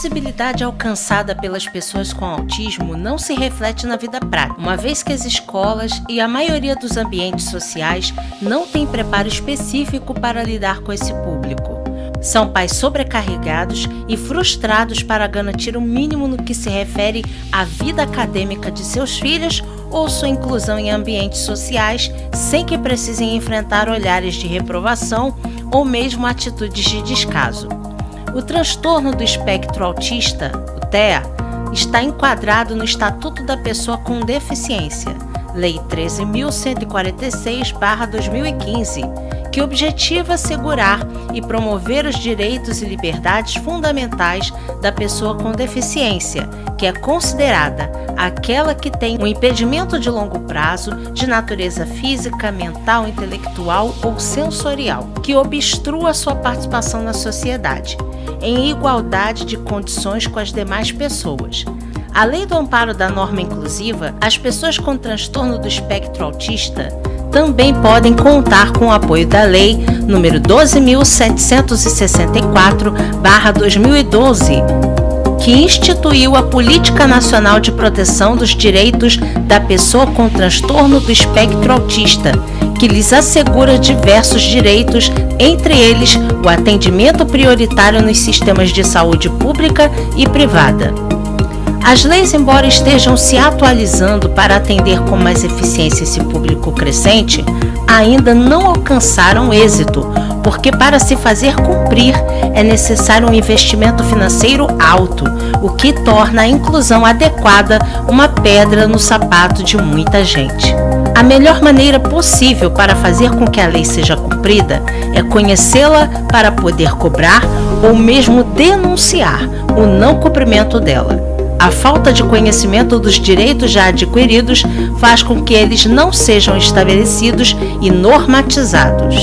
visibilidade alcançada pelas pessoas com autismo não se reflete na vida prática, uma vez que as escolas e a maioria dos ambientes sociais não têm preparo específico para lidar com esse público. São pais sobrecarregados e frustrados para garantir o mínimo no que se refere à vida acadêmica de seus filhos ou sua inclusão em ambientes sociais, sem que precisem enfrentar olhares de reprovação ou mesmo atitudes de descaso. O transtorno do espectro autista, o TEA, está enquadrado no Estatuto da Pessoa com Deficiência, Lei 13.146/2015, que objetiva assegurar e promover os direitos e liberdades fundamentais da pessoa com deficiência, que é considerada aquela que tem um impedimento de longo prazo de natureza física, mental, intelectual ou sensorial, que obstrua sua participação na sociedade, em igualdade de condições com as demais pessoas. Além do amparo da norma inclusiva, as pessoas com transtorno do espectro autista também podem contar com o apoio da Lei nº 12.764/2012, que instituiu a Política Nacional de Proteção dos Direitos da Pessoa com Transtorno do Espectro Autista, que lhes assegura diversos direitos, entre eles o atendimento prioritário nos sistemas de saúde pública e privada. As leis, embora estejam se atualizando para atender com mais eficiência esse público crescente, ainda não alcançaram êxito, porque para se fazer cumprir é necessário um investimento financeiro alto, o que torna a inclusão adequada uma pedra no sapato de muita gente. A melhor maneira possível para fazer com que a lei seja cumprida é conhecê-la para poder cobrar ou mesmo denunciar o não cumprimento dela. A falta de conhecimento dos direitos já adquiridos faz com que eles não sejam estabelecidos e normatizados.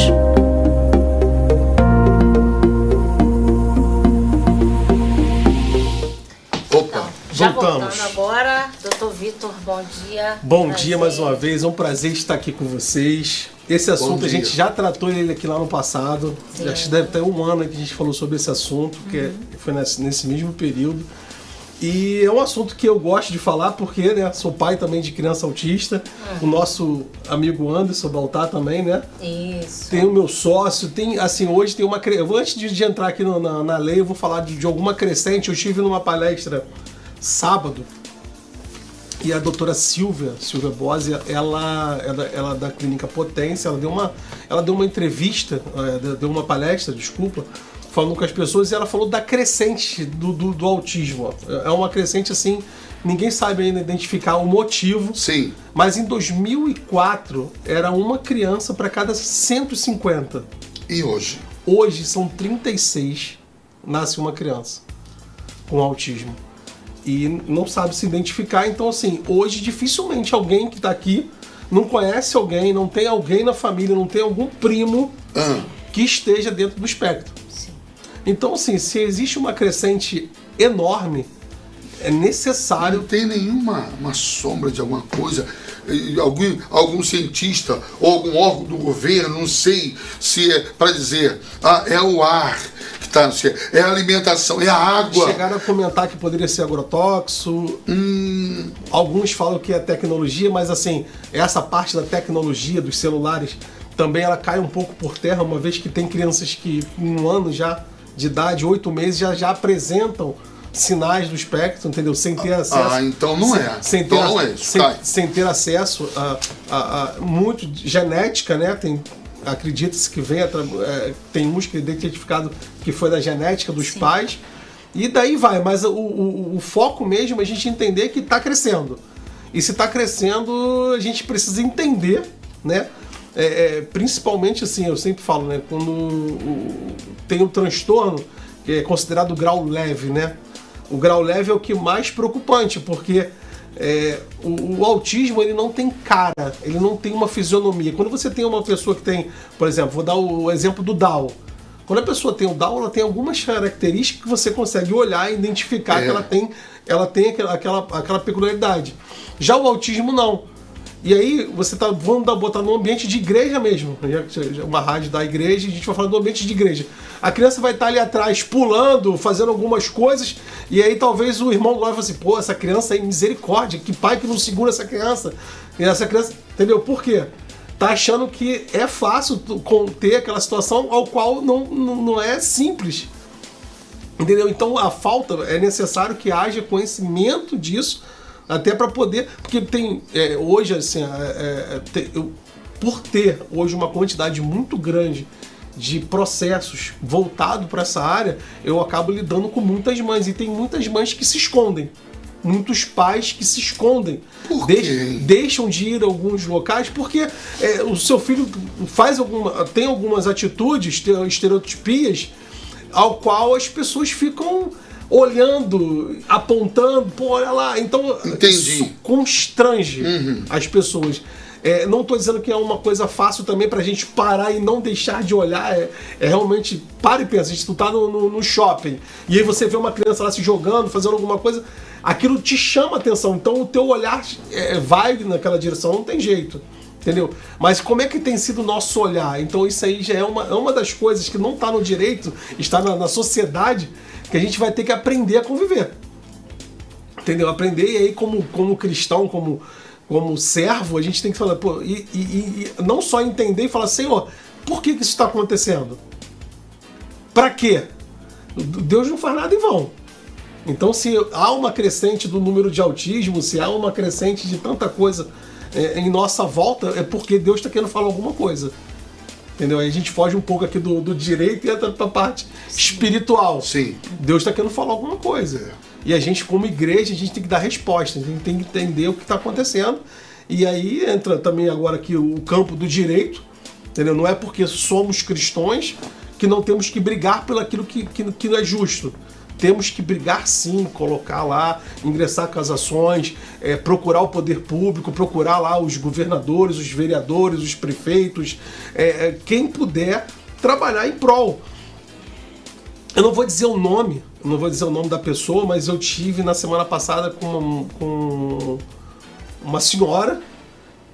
Opa, Já voltamos. voltando agora, Dr. Vitor, bom dia. Bom dia mais uma vez, é um prazer estar aqui com vocês. Esse assunto a gente já tratou ele aqui lá no passado, acho que deve ter um ano que a gente falou sobre esse assunto, que foi nesse mesmo período. E é um assunto que eu gosto de falar porque, né, sou pai também de criança autista, o nosso amigo Anderson Baltar também, né? Isso. Tem o meu sócio, tem, assim, hoje tem uma... Antes de entrar aqui na lei, eu vou falar de alguma crescente. Eu estive numa palestra sábado e a doutora Silvia Bose, ela da Clínica Potência, ela deu uma entrevista, deu uma palestra, desculpa, falando com as pessoas, e ela falou da crescente do autismo. É uma crescente assim, ninguém sabe ainda identificar o motivo. Sim. Mas em 2004 era uma criança para cada 150. E hoje? Hoje são 36, nasce uma criança com autismo. E não sabe se identificar, então assim, hoje dificilmente alguém que está aqui não conhece alguém, não tem alguém na família, não tem algum primo que esteja dentro do espectro. Então, assim, se existe uma crescente enorme, é necessário... Não tem nenhuma sombra de alguma coisa, algum cientista ou algum órgão do governo, não sei se é para dizer, é o ar que está, é a alimentação, é a água. Chegaram a comentar que poderia ser agrotóxico, alguns falam que é tecnologia, mas assim, essa parte da tecnologia dos celulares também ela cai um pouco por terra, uma vez que tem crianças que em um ano já de idade, 8 meses, já apresentam sinais do espectro, entendeu? Sem ter acesso. Então não é. Sem ter acesso a muito genética, né? Acredita-se que tem uns que é identificado que foi da genética dos pais. E daí vai, mas o foco mesmo é a gente entender que está crescendo. E se está crescendo, a gente precisa entender, né? Principalmente assim, eu sempre falo, né? Quando tem um transtorno, que é considerado grau leve, né? O grau leve é o que mais preocupante, porque o autismo ele não tem cara, ele não tem uma fisionomia. Quando você tem uma pessoa que tem, por exemplo, vou dar o exemplo do Down. Quando a pessoa tem o Down, ela tem algumas características que você consegue olhar e identificar que ela tem aquela peculiaridade. Já o autismo não. E aí você vamos botar no ambiente de igreja mesmo, uma rádio da igreja, a gente vai falar do ambiente de igreja. a criança vai estar ali atrás pulando, fazendo algumas coisas, e aí talvez o irmão do lado fale assim, pô, essa criança aí, misericórdia, que pai que não segura essa criança? E essa criança, entendeu? Por quê? Tá achando que é fácil conter aquela situação ao qual não é simples. Entendeu? Então a falta, é necessário que haja conhecimento disso, até para poder, porque tem, hoje assim, por ter hoje uma quantidade muito grande de processos voltados para essa área, eu acabo lidando com muitas mães, e tem muitas mães que se escondem. Muitos pais que se escondem, deixam de ir a alguns locais porque o seu filho tem algumas atitudes, estereotipias, ao qual as pessoas ficam olhando, apontando, pô, olha lá. Então, isso constrange as pessoas. Não estou dizendo que é uma coisa fácil também para a gente parar e não deixar de olhar. Realmente, para e pensa, a gente está no shopping, e aí você vê uma criança lá se jogando, fazendo alguma coisa, aquilo te chama a atenção, então o teu olhar vai naquela direção, não tem jeito. Entendeu? Mas como é que tem sido o nosso olhar? Então isso aí já é uma das coisas que não está no direito, está na sociedade, que a gente vai ter que aprender a conviver. Entendeu? Aprender, e aí como cristão, como servo, a gente tem que falar, pô, e não só entender e falar, Senhor, por que isso está acontecendo? Para quê? Deus não faz nada em vão. Então, se há uma crescente do número de autismo, se há uma crescente de tanta coisa em nossa volta, é porque Deus está querendo falar alguma coisa. Entendeu? Aí a gente foge um pouco aqui do direito e entra para a parte espiritual. Sim. Deus está querendo falar alguma coisa. E a gente, como igreja, a gente tem que dar resposta, a gente tem que entender o que está acontecendo. E aí entra também agora aqui o campo do direito, entendeu? Não é porque somos cristãos que não temos que brigar pelo aquilo que não é justo. Temos que brigar sim, colocar lá, ingressar com as ações, procurar o poder público, procurar lá os governadores, os vereadores, os prefeitos, quem puder trabalhar em prol. Eu não vou dizer o nome da pessoa, mas eu tive na semana passada com uma senhora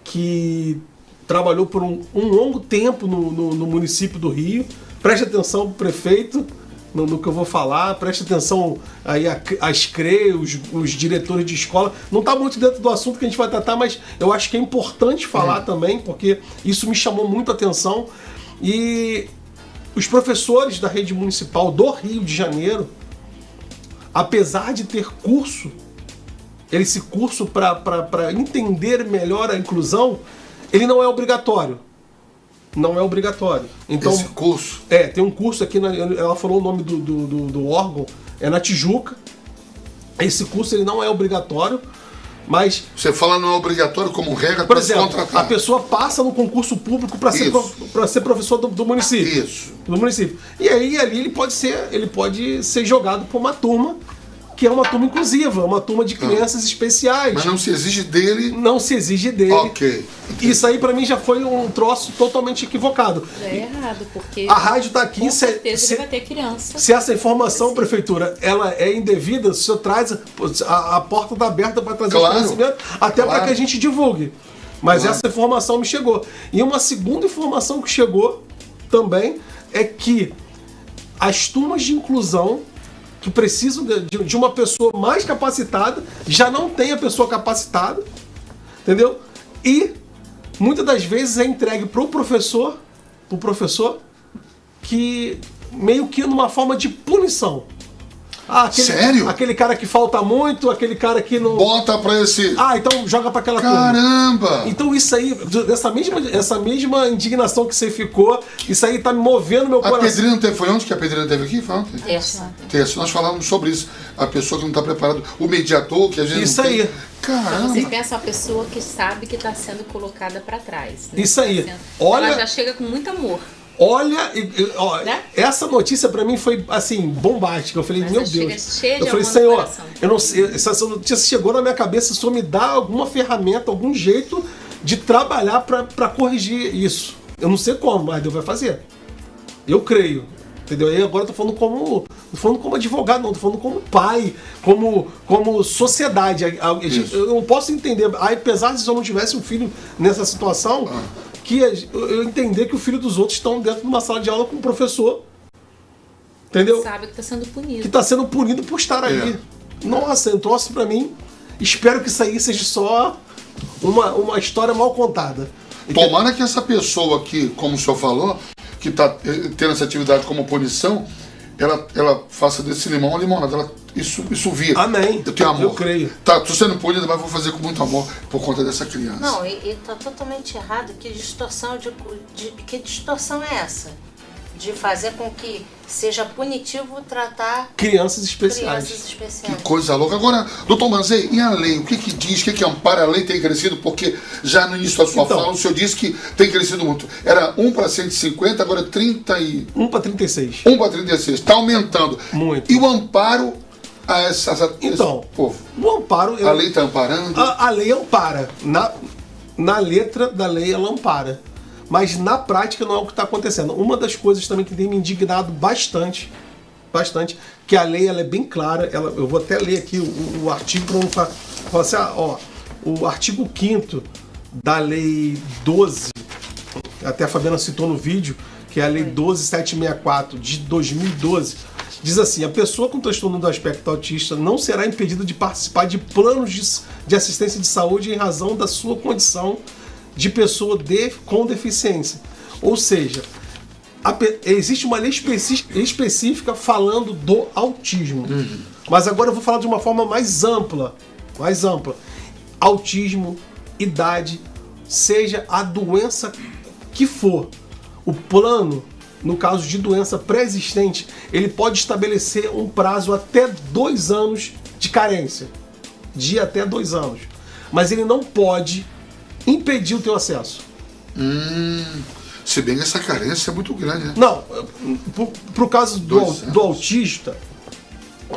que trabalhou por um longo tempo no município do Rio. Preste atenção, prefeito, no que eu vou falar, preste atenção aí às CRE, os diretores de escola. Não está muito dentro do assunto que a gente vai tratar, mas eu acho que é importante falar também, porque isso me chamou muito a atenção. E os professores da rede municipal do Rio de Janeiro, apesar de ter curso, esse curso para entender melhor a inclusão, ele não é obrigatório. Não é obrigatório. Então, esse curso? Tem um curso aqui, ela falou o nome do órgão, é na Tijuca. Esse curso ele não é obrigatório, mas... Você fala não é obrigatório como regra para se contratar. A pessoa passa no concurso público para ser professor do município. Isso. Do município. E aí ali ele pode ser jogado por uma turma que é uma turma inclusiva, uma turma de crianças especiais. Mas não se exige dele? Não se exige dele. Ok. Isso aí pra mim já foi um troço totalmente equivocado. Já é errado, porque a rádio tá aqui, com certeza ele vai ter criança. Se essa informação, prefeitura, ela é indevida, o senhor traz, a porta tá aberta para trazer o conhecimento, até para que a gente divulgue. Mas essa informação me chegou. E uma segunda informação que chegou também é que as turmas de inclusão que precisam de uma pessoa mais capacitada, já não tem a pessoa capacitada, entendeu? E muitas das vezes é entregue pro professor que meio que numa forma de punição. Sério? Aquele cara que falta muito, aquele cara que não... Bota pra esse... então joga pra aquela turma. Caramba! Então isso aí, essa mesma indignação que você ficou, isso aí tá me movendo meu coração. A Pedrina teve, foi onde que a Pedrina teve aqui? Foi ontem? Terça. Nós falávamos sobre isso. A pessoa que não está preparada, o mediador que a gente isso não aí. tem. Caramba! Você pensa uma pessoa que sabe que está sendo colocada para trás. Né? Isso aí. Ela já chega com muito amor. Olha, essa notícia pra mim foi assim, bombástica. Eu falei, meu Deus. Eu falei, Senhor, eu não sei, essa notícia chegou na minha cabeça, o Senhor me dá alguma ferramenta, algum jeito de trabalhar pra corrigir isso. Eu não sei como, mas Deus vai fazer. Eu creio. Entendeu? E agora eu tô falando como advogado, não, tô falando como pai, como sociedade. Eu não posso entender, apesar de se eu não tivesse um filho nessa situação, que eu entender que o filho dos outros estão dentro de uma sala de aula com um professor Entendeu? Sabe que tá sendo punido. Que está sendo punido por estar ali. Nossa, é um troço pra mim. Espero que isso aí seja só uma história mal contada. Tomara que essa pessoa que, como o senhor falou, que está tendo essa atividade como punição, ela faça desse limão uma limonada. Isso vira. Amém. Eu tenho amor. Eu creio. Tá, tô sendo punida, mas vou fazer com muito amor por conta dessa criança. Não, e tá totalmente errado. Que distorção que distorção é essa? De fazer com que seja punitivo tratar Crianças especiais. crianças Que especiais. coisa louca. Agora, doutor Manzei, e a lei? O que diz? O que ampara? A lei tem crescido? Porque já no início da sua Então, fala, o senhor disse que tem crescido muito. Era 1 para 150, agora é 30 e... 1 para 36. 1 para 36. Está aumentando. Muito. E o amparo a esse Então, povo? o amparo... A lei está amparando? A lei ampara. Na letra da lei ela ampara. Mas na prática não é o que está acontecendo. Uma das coisas também que tem me indignado bastante, que a lei ela é bem clara. Eu vou até ler aqui o artigo para não falar assim, o artigo 5º da lei 12, até a Fabiana citou no vídeo, que é a lei 12764 de 2012, diz assim: a pessoa com transtorno do aspecto autista não será impedida de participar de planos de assistência de saúde em razão da sua condição de pessoa com deficiência. Ou seja, existe uma lei específica falando do autismo. Mas agora eu vou falar de uma forma mais ampla. Autismo, idade, seja a doença que for. O plano, no caso de doença pré-existente, ele pode estabelecer um prazo até 2 anos de carência. De até 2 anos. Mas ele não pode impedir o teu acesso. Se bem que essa carência é muito grande, né? Não, pro caso do autista,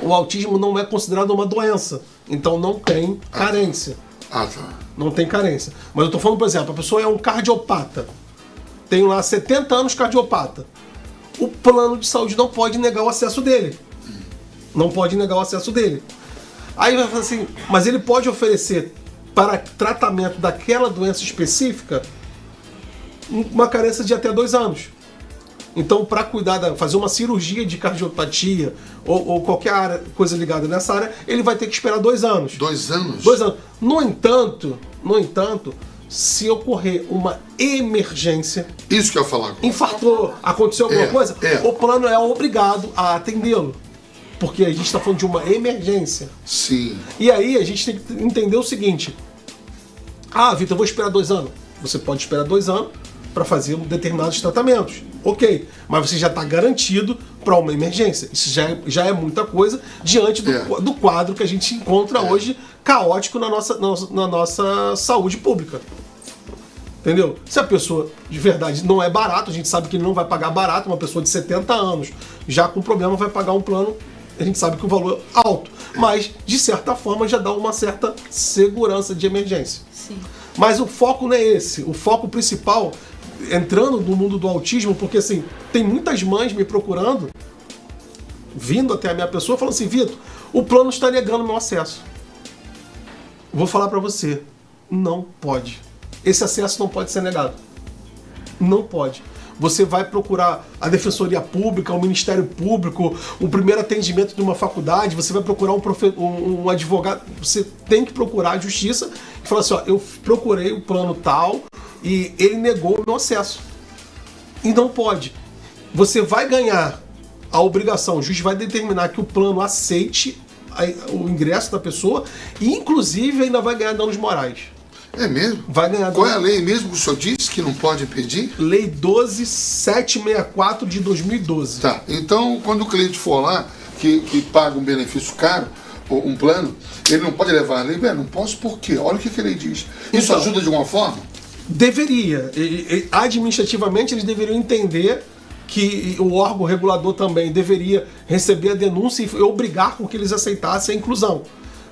o autismo não é considerado uma doença. Então não tem carência. Ah, tá. Não tem carência. Mas eu tô falando, por exemplo, a pessoa é um cardiopata. Tem lá 70 anos cardiopata. O plano de saúde não pode negar o acesso dele. Não pode negar o acesso dele. Aí vai falar assim, mas ele pode oferecer para tratamento daquela doença específica uma carência de até 2 anos. Então, para cuidar, fazer uma cirurgia de cardiopatia ou qualquer coisa ligada nessa área, ele vai ter que esperar 2 anos. 2 anos? 2 anos. No entanto, se ocorrer uma emergência, Isso que eu ia falar agora. infartou, aconteceu alguma coisa, o plano é obrigado a atendê-lo. Porque a gente está falando de uma emergência. Sim. E aí a gente tem que entender o seguinte: Vitor, eu vou esperar 2 anos. Você pode esperar 2 anos para fazer determinados tratamentos. Ok, mas você já está garantido para uma emergência. Isso já é muita coisa diante do quadro que a gente encontra hoje caótico na nossa saúde pública. Entendeu? Se a pessoa de verdade não é barato, a gente sabe que ele não vai pagar barato, uma pessoa de 70 anos já com problema vai pagar um plano, a gente sabe que o valor é alto, mas de certa forma já dá uma certa segurança de emergência. Sim. Mas o foco não é esse, o foco principal, entrando no mundo do autismo, porque assim, tem muitas mães me procurando, vindo até a minha pessoa, falando assim: Vitor, o plano está negando meu acesso. Vou falar para você, não pode. Esse acesso não pode ser negado. Não pode. Você vai procurar a Defensoria Pública, o Ministério Público, o primeiro atendimento de uma faculdade, você vai procurar um advogado, você tem que procurar a justiça e falar assim: eu procurei o plano tal e ele negou o meu acesso. E não pode. Você vai ganhar a obrigação, o juiz vai determinar que o plano aceite o ingresso da pessoa e inclusive ainda vai ganhar danos morais. É mesmo? Vai ganhar. Qual é a lei mesmo que o senhor disse que não pode pedir? Lei 12764 de 2012. Tá, então quando o cliente for lá, que paga um benefício caro, ou um plano, ele não pode levar a lei? Não posso por quê? Olha o que a lei diz. Isso Então, ajuda de alguma forma? Deveria. Administrativamente eles deveriam entender que o órgão regulador também deveria receber a denúncia e obrigar com que eles aceitassem a inclusão.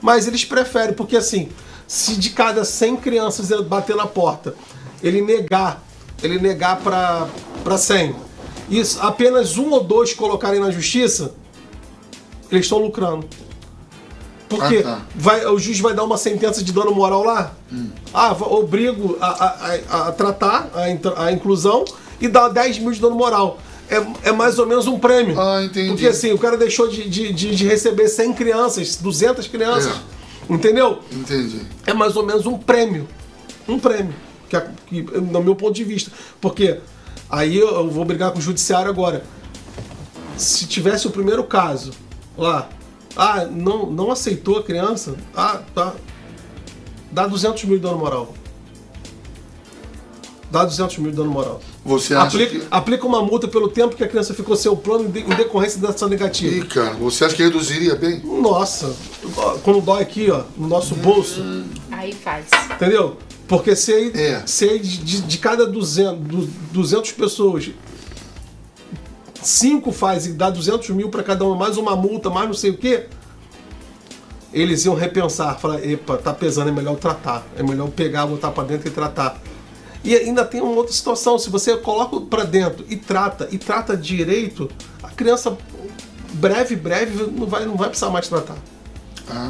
Mas eles preferem, porque assim, se de cada 100 crianças bater na porta, ele negar para 100, e apenas 1 ou 2 colocarem na justiça, eles estão lucrando. Porque o juiz vai dar uma sentença de dano moral lá, obrigo a tratar a inclusão e dá 10 mil de dano moral. é mais ou menos um prêmio. Entendi. Porque assim, o cara deixou de receber 100 crianças, 200 crianças. Entendeu? Entendi. É mais ou menos um prêmio. Um prêmio. Que, no meu ponto de vista. Porque aí eu vou brigar com o judiciário agora. Se tivesse o primeiro caso lá, não aceitou a criança, tá. Dá 200 mil de dano moral. Dá 200 mil de dano moral. Você acha aplica uma multa pelo tempo que a criança ficou sem o plano em decorrência da ação negativa. Ih, cara, você acha que reduziria bem? Nossa, quando dói aqui, ó, no nosso bolso. Aí faz. Entendeu? Porque se aí de cada 200 pessoas, 5 faz e dá 200 mil para cada uma, mais uma multa, mais não sei o quê, eles iam repensar, falar, epa, tá pesando, é melhor tratar, é melhor pegar, botar para dentro e tratar. E ainda tem uma outra situação, se você coloca para dentro e trata direito, a criança breve não vai precisar mais tratar.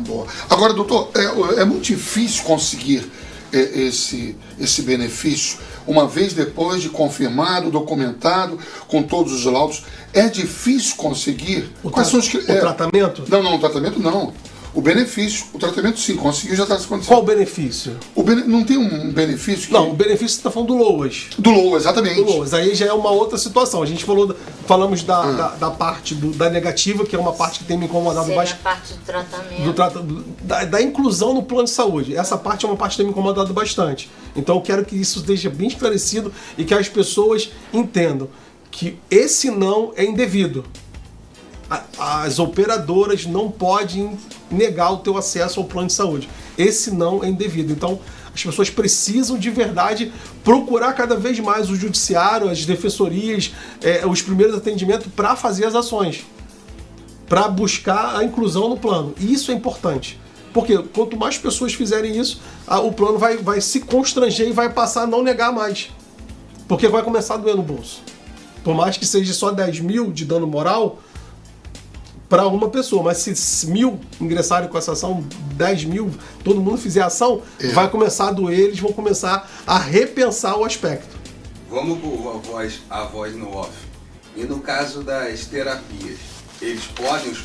Boa. Agora, doutor, é muito difícil conseguir esse benefício, uma vez depois de confirmado, documentado, com todos os laudos, é difícil conseguir. Quais são os tratamento? Não, o tratamento não. O benefício, o tratamento sim, conseguiu, já está acontecendo. Qual o benefício? Não tem um benefício? Não, o benefício você está falando do LOAS. Do LOAS, exatamente. Do LOAS, aí já é uma outra situação. A gente falamos da parte da negativa, que é uma parte que tem me incomodado bastante. A parte do tratamento. Da inclusão no plano de saúde. Essa parte é uma parte que tem me incomodado bastante. Então eu quero que isso esteja bem esclarecido e que as pessoas entendam que esse não é indevido. As operadoras não podem negar o teu acesso ao plano de saúde. Esse não é indevido. Então, as pessoas precisam de verdade procurar cada vez mais o judiciário, as defensorias, os primeiros atendimentos para fazer as ações, para buscar a inclusão no plano. E isso é importante. Porque quanto mais pessoas fizerem isso, o plano vai se constranger e vai passar a não negar mais. Porque vai começar a doer no bolso. Por mais que seja só 10 mil de dano moral, para uma pessoa, mas se 1.000 ingressarem com essa ação, 10 mil, todo mundo fizer ação, vai começar a doer, eles vão começar a repensar o aspecto. Vamos por a voz no off. E no caso das terapias, os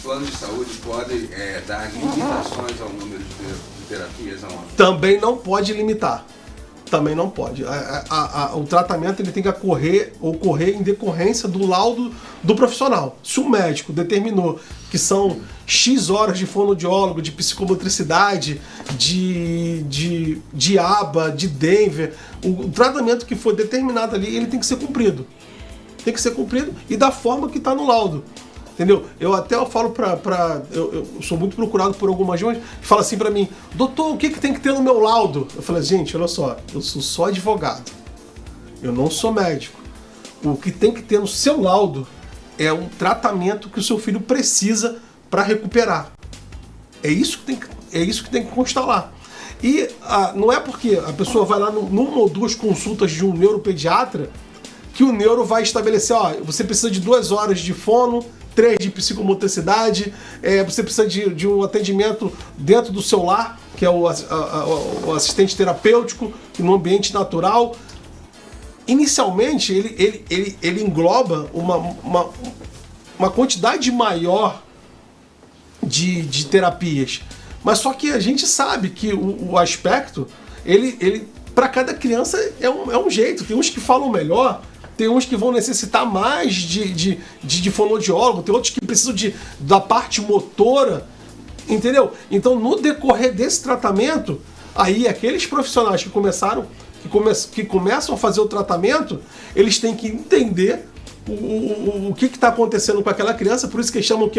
planos de saúde podem dar limitações ao número de terapias ao ano? Também não pode limitar. Também não pode. O tratamento ele tem que ocorrer em decorrência do laudo do profissional. Se o médico determinou que são X horas de fonoaudiólogo, de psicomotricidade, de aba, de Denver, o tratamento que for determinado ali, ele tem que ser cumprido. Tem que ser cumprido e da forma que está no laudo. Entendeu? Eu falo eu sou muito procurado por algumas gente que fala assim pra mim, doutor, o que tem que ter no meu laudo? Eu falo, gente, olha só, eu sou só advogado. Eu não sou médico. O que tem que ter no seu laudo é um tratamento que o seu filho precisa para recuperar. É isso que tem que constar lá. E não é porque a pessoa vai lá numa ou duas consultas de um neuropediatra que o neuro vai estabelecer, você precisa de 2 horas de fono, 3 de psicomotricidade, você precisa de um atendimento dentro do seu lar, que é o assistente terapêutico, no ambiente natural. Inicialmente, ele engloba uma quantidade maior de terapias. Mas só que a gente sabe que o aspecto, ele para cada criança é um jeito. Tem uns que falam melhor, tem uns que vão necessitar mais de fonoaudiólogo, tem outros que precisam da parte motora, entendeu? Então, no decorrer desse tratamento, aí aqueles profissionais que começam a fazer o tratamento, eles têm que entender o que está acontecendo com aquela criança, por isso que eles chamam que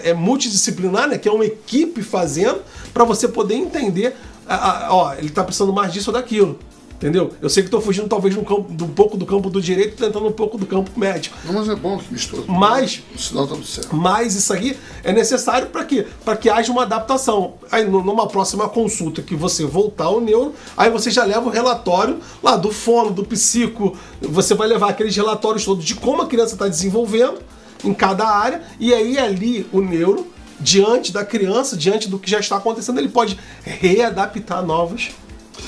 é multidisciplinar, né? Que é uma equipe fazendo, para você poder entender, ele está precisando mais disso ou daquilo. Entendeu? Eu sei que estou fugindo talvez um pouco do campo do direito, tentando um pouco do campo médico. Não, mas é bom que mistura. Mas isso aqui é necessário para quê? Para que haja uma adaptação. Aí numa próxima consulta que você voltar ao neuro, aí você já leva o relatório lá do fono, do psico, você vai levar aqueles relatórios todos de como a criança está desenvolvendo em cada área, e aí ali o neuro, diante da criança, diante do que já está acontecendo, ele pode readaptar novas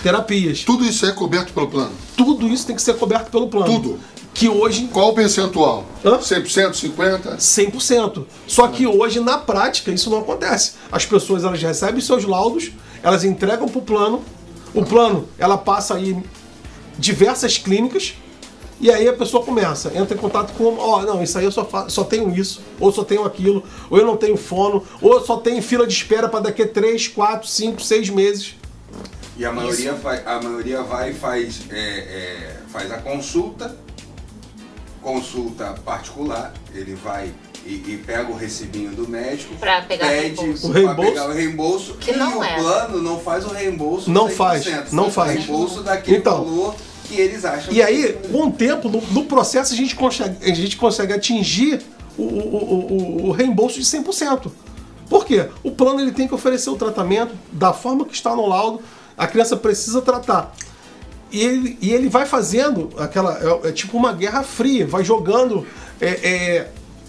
terapias. Tudo isso é coberto pelo plano? Tudo isso tem que ser coberto pelo plano. Tudo? que hoje... Qual o percentual? Hã? 100%, 50%? 100%. Só que hoje, na prática, isso não acontece. As pessoas, elas recebem seus laudos, elas entregam para o plano, ela passa aí diversas clínicas, e aí a pessoa começa, entra em contato com, não, isso aí eu só tenho isso, ou só tenho aquilo, ou eu não tenho fono, ou eu só tenho fila de espera para daqui a 3, 4, 5, 6 meses. E a maioria vai e faz a consulta particular, ele vai e pega o recibinho do médico, Pra pegar pede o para pegar o reembolso, Que e não o é. plano não faz o reembolso Não 100%, faz, não faz. O reembolso daquele Então, valor que eles acham. E aí, com o tempo, no processo, a gente consegue atingir o reembolso de 100%. Por quê? O plano ele tem que oferecer o tratamento da forma que está no laudo, a criança precisa tratar. E ele vai fazendo é tipo uma guerra fria, vai jogando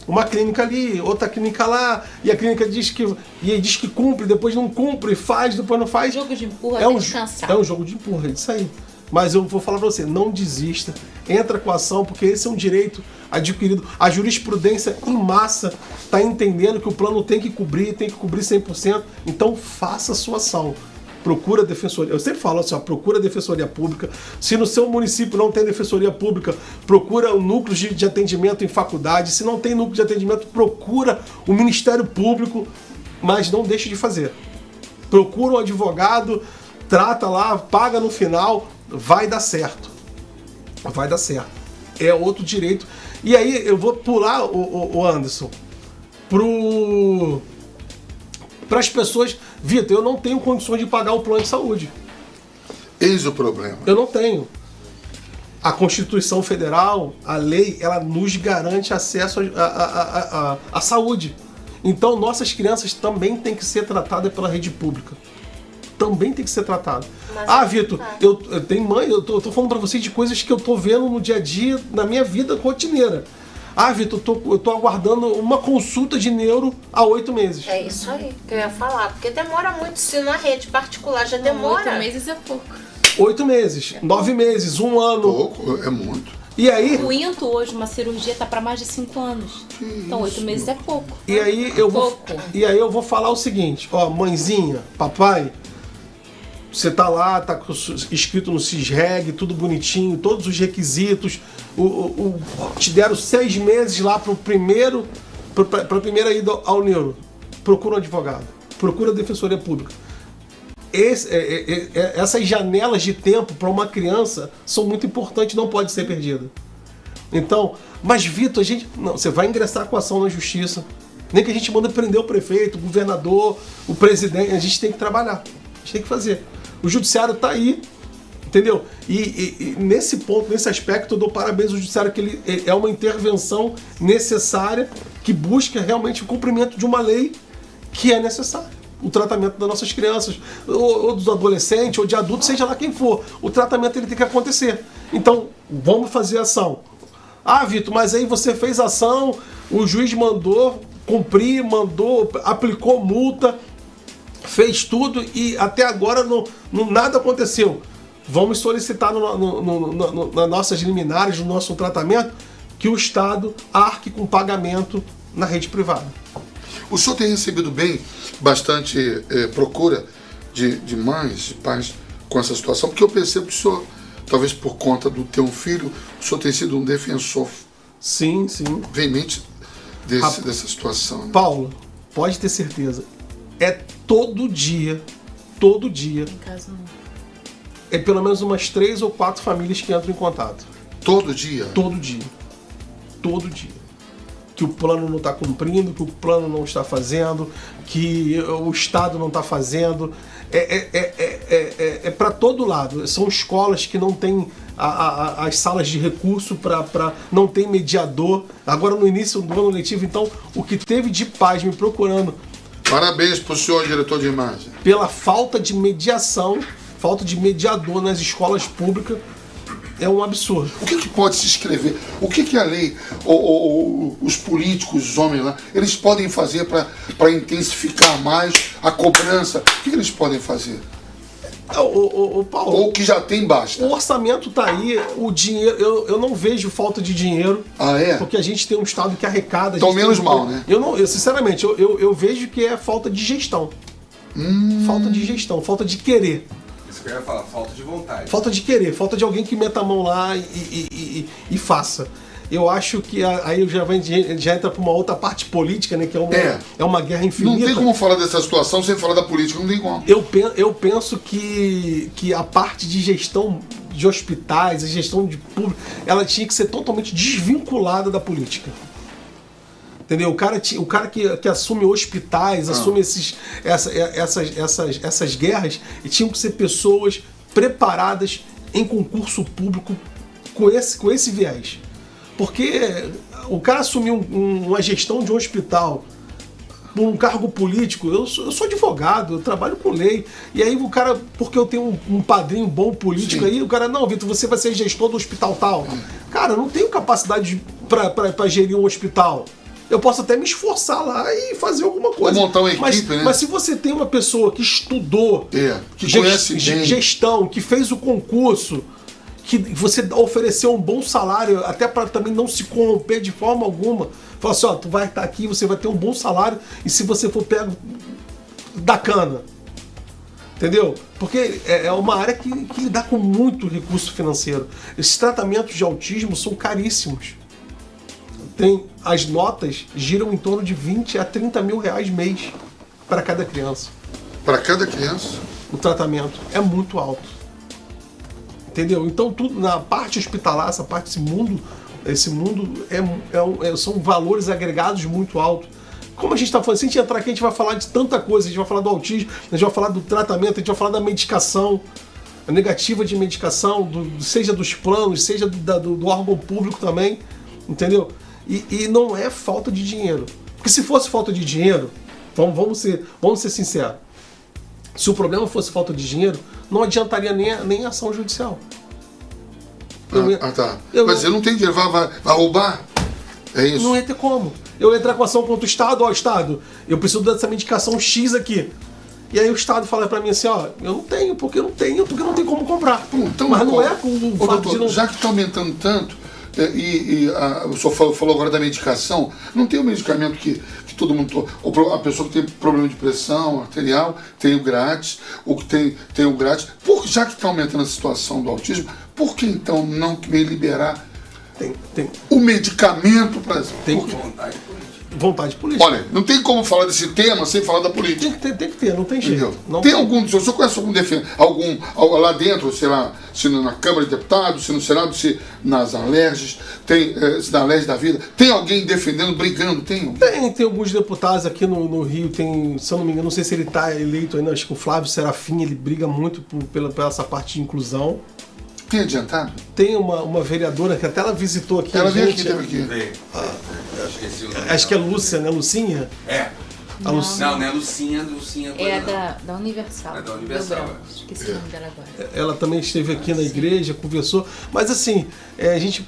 uma clínica ali, outra clínica lá, e a clínica diz que cumpre, depois não cumpre, faz, depois não faz. Jogo de empurra, É tem um, que cansar. é um jogo de empurra, é isso aí. Mas eu vou falar pra você, não desista, entra com a ação, porque esse é um direito adquirido. A jurisprudência em massa está entendendo que o plano tem que cobrir 100%, então faça a sua ação. Procura a defensoria. Eu sempre falo assim, procura a defensoria pública. Se no seu município não tem defensoria pública, procura o núcleo de atendimento em faculdade. Se não tem núcleo de atendimento, procura o Ministério Público, mas não deixe de fazer. Procura um advogado, trata lá, paga no final, vai dar certo. Vai dar certo. É outro direito. E aí eu vou pular, o Anderson, para as pessoas. Vitor, eu não tenho condições de pagar o plano de saúde. Eis o problema. Eu não tenho. A Constituição Federal, a lei, ela nos garante acesso à saúde. Então, nossas crianças também têm que ser tratadas pela rede pública. Também tem que ser tratadas. Vitor, eu tenho mãe, eu tô falando para vocês de coisas que eu tô vendo no dia a dia, na minha vida rotineira. Vitor, eu tô aguardando uma consulta de neuro há 8 meses. É isso aí que eu ia falar, porque demora muito, se na rede particular já demora. 8 meses é pouco. 8 meses, 9 meses, 1 ano. Pouco, é muito. E aí, O INTO hoje, uma cirurgia, tá para mais de 5 anos. Então 8 meses é pouco. e aí eu vou falar o seguinte, mãezinha, papai, você tá lá, tá escrito no CISREG, tudo bonitinho, todos os requisitos, te deram 6 meses lá para a primeira ida ao neuro. Procura um advogado, procura a defensoria pública. Essas janelas de tempo para uma criança são muito importantes, não pode ser perdida. Então, mas Vitor, você vai ingressar com ação na justiça, nem que a gente manda prender o prefeito, o governador, o presidente, a gente tem que trabalhar, a gente tem que fazer. O judiciário está aí, entendeu? E nesse ponto, nesse aspecto, eu dou parabéns ao judiciário, que ele é uma intervenção necessária, que busca realmente o cumprimento de uma lei que é necessária. O tratamento das nossas crianças, ou dos adolescentes, ou de adultos, seja lá quem for. O tratamento ele tem que acontecer. Então, vamos fazer ação. Vitor, mas aí você fez ação, o juiz mandou cumprir, aplicou multa, fez tudo e até agora nada aconteceu. Vamos solicitar nas nossas liminares, no nosso tratamento, que o Estado arque com pagamento na rede privada. O senhor tem recebido bastante procura de mães, de pais com essa situação, porque eu percebo que o senhor, talvez por conta do ter um filho, o senhor tem sido um defensor veemente dessa situação. Né? Paulo, pode ter certeza, é todo dia, Em casa não. é pelo menos umas 3 ou 4 famílias que entram em contato. Todo dia? Todo dia. Que o plano não está cumprindo, que o plano não está fazendo, que o Estado não está fazendo. É para todo lado. São escolas que não têm as salas de recurso, não tem mediador. Agora no início do ano letivo, então, o que teve de pais me procurando. Parabéns para o senhor, diretor de imagem. Pela falta de mediação, falta de mediador nas escolas públicas, é um absurdo. O que pode se escrever? O que a lei, ou os políticos, os homens lá, eles podem fazer para intensificar mais a cobrança? O que eles podem fazer? O Paulo, Ou que já tem basta? o orçamento tá aí, o dinheiro, eu não vejo falta de dinheiro. Ah, é? Porque a gente tem um Estado que arrecada. Então, a gente menos tem mal, né? Sinceramente, eu vejo que é falta de gestão. Falta de gestão, falta de querer. Isso que eu ia falar, falta de vontade. Falta de querer, falta de alguém que meta a mão lá e faça. Eu acho que aí já entra para uma outra parte política, né? Que é uma guerra infinita. Não tem como falar dessa situação sem falar da política, não tem como. Eu penso que a parte de gestão de hospitais, a gestão de público, ela tinha que ser totalmente desvinculada da política. Entendeu? O cara que assume hospitais, assume essas guerras, e tinham que ser pessoas preparadas em concurso público com esse viés. Porque o cara assumir uma gestão de um hospital por um cargo político, eu sou advogado, eu trabalho com lei, e aí o cara, porque eu tenho um padrinho bom político, Sim. aí o cara, não, Vitor, você vai ser gestor do hospital tal. Cara, eu não tenho capacidade para gerir um hospital. Eu posso até me esforçar lá e fazer alguma coisa. Ou montar uma equipe, né? Mas se você tem uma pessoa que estudou, que conhece bem. gestão, que fez o concurso, que você ofereceu um bom salário, até para também não se corromper de forma alguma. Fala assim, ó, tu vai estar aqui, você vai ter um bom salário, e se você for pego, dá cana. Entendeu? Porque é uma área que lida com muito recurso financeiro. Esses tratamentos de autismo são caríssimos. As notas giram em torno de 20 a 30 mil reais mês para cada criança. Para cada criança? O tratamento é muito alto. Entendeu? Então, tudo na parte hospitalar, essa parte, esse mundo são valores agregados muito altos. Como a gente está falando, se a gente entrar aqui, a gente vai falar de tanta coisa. A gente vai falar do autismo, a gente vai falar do tratamento, a gente vai falar da medicação, a negativa de medicação, seja dos planos, seja do órgão público também. Entendeu? E não é falta de dinheiro. Porque se fosse falta de dinheiro, vamos ser sinceros. Se o problema fosse falta de dinheiro, não adiantaria nem a ação judicial. Tá. Mas eu não tenho dinheiro, vai roubar? É isso? Não ia ter como. Eu ia entrar com ação contra o Estado, ó, Estado, eu preciso dessa medicação X aqui. E aí o Estado fala pra mim assim, ó, eu não tenho porque não tem como comprar. Então, mas não é com o fato doutor, de não... Já que está aumentando tanto, o senhor falou agora da medicação, não tem um medicamento que todo mundo... A pessoa que tem problema de pressão arterial tem o grátis, o que tem o grátis. Já que está aumentando a situação do autismo, por que então não me liberar o medicamento para... Vontade política. Olha, não tem como falar desse tema sem falar da política. Tem que ter, não tem jeito. Não tem algum, se você conhece algum lá dentro, sei lá, se na Câmara de Deputados, se no Senado, se nas alerges, se na alerge da vida, tem alguém defendendo, brigando, tem? Tem alguns deputados aqui no Rio, se eu não me engano, não sei se ele está eleito ainda, acho que o Flávio Serafim, ele briga muito pela essa parte de inclusão. Tem adiantado? Tem uma vereadora que até ela visitou aqui. Ela veio aqui, teve aqui. Esqueci o nome Acho que é Lúcia, né? Lucinha? É. A Lucinha. Não é Lucinha, Lucinha. É da Universal. É da Universal. Esqueci o nome dela agora. Ela também esteve aqui na igreja, conversou. Mas assim, a gente